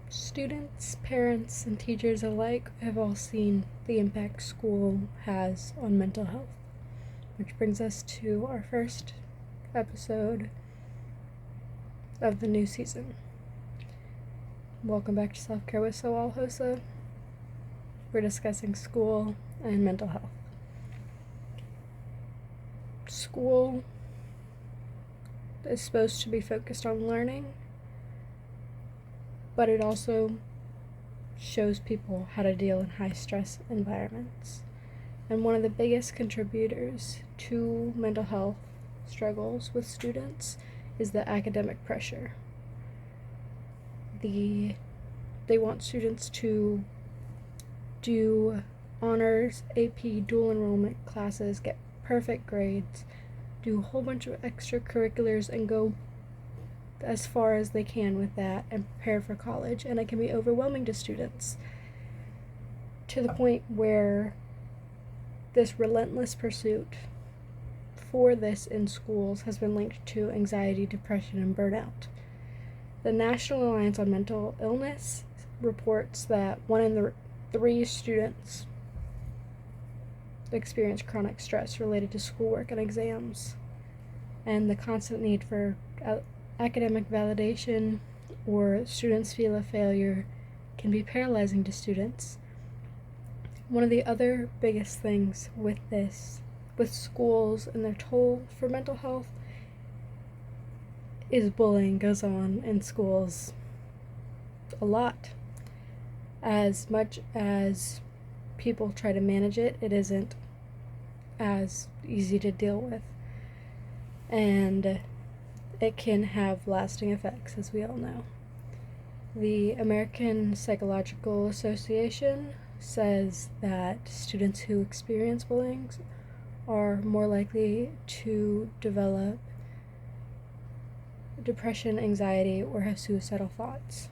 Students, parents, and teachers alike have all seen the impact school has on mental health, which brings us to our first episode of the new season. Welcome back to Self Care with Soal Hosa. We're discussing school and mental health. School is supposed to be focused on learning, but it also shows people how to deal in high-stress environments. And one of the biggest contributors to mental health struggles with students is the academic pressure. They want students to do honors, AP, dual enrollment classes, get perfect grades, do a whole bunch of extracurriculars, and go as far as they can with that and prepare for college. And it can be overwhelming to students to the point where this relentless pursuit for this in schools has been linked to anxiety, depression, and burnout. The National Alliance on Mental Illness reports that 1 in 3 students experience chronic stress related to schoolwork and exams, and the constant need for academic validation or students feel a failure can be paralyzing to students. One of the other biggest things with schools and their toll for mental health is bullying goes on in schools a lot. As much as people try to manage it, it isn't as easy to deal with. And it can have lasting effects, as we all know. The American Psychological Association says that students who experience bullying are more likely to develop depression, anxiety, or have suicidal thoughts.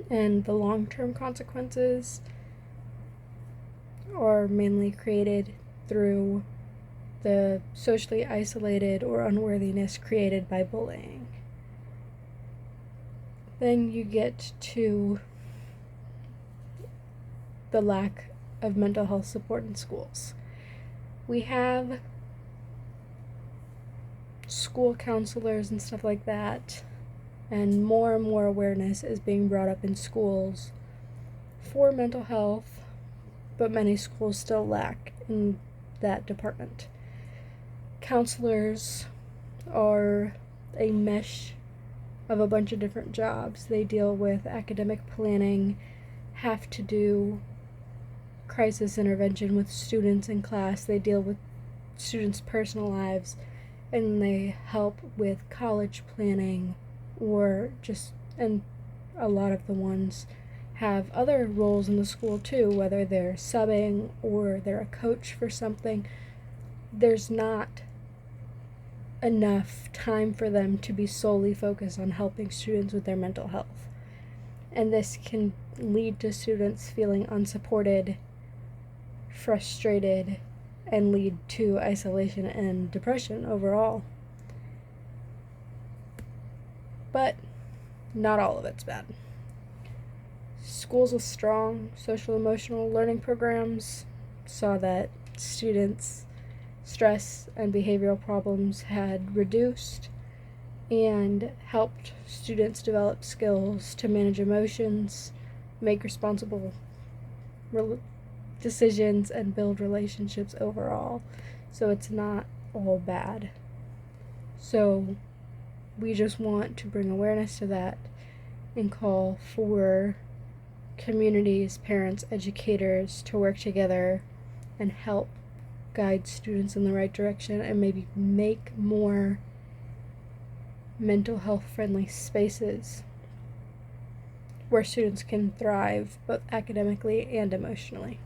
And the long-term consequences are mainly created through the socially isolated or unworthiness created by bullying. Then you get to the lack of mental health support in schools. We have school counselors and stuff like that, and more awareness is being brought up in schools for mental health, but many schools still lack in that department. Counselors are a mesh of a bunch of different jobs. They deal with academic planning, have to do crisis intervention with students in class, they deal with students' personal lives, and they help with college planning, and a lot of the ones have other roles in the school too, whether they're subbing or they're a coach for something. There's not enough time for them to be solely focused on helping students with their mental health. And this can lead to students feeling unsupported, frustrated, and lead to isolation and depression overall. But not all of it's bad. Schools with strong social emotional learning programs saw that students' stress and behavioral problems had reduced and helped students develop skills to manage emotions, make responsible decisions, and build relationships overall. So it's not all bad. So we just want to bring awareness to that and call for communities, parents, educators to work together and help guide students in the right direction and maybe make more mental health friendly spaces where students can thrive both academically and emotionally.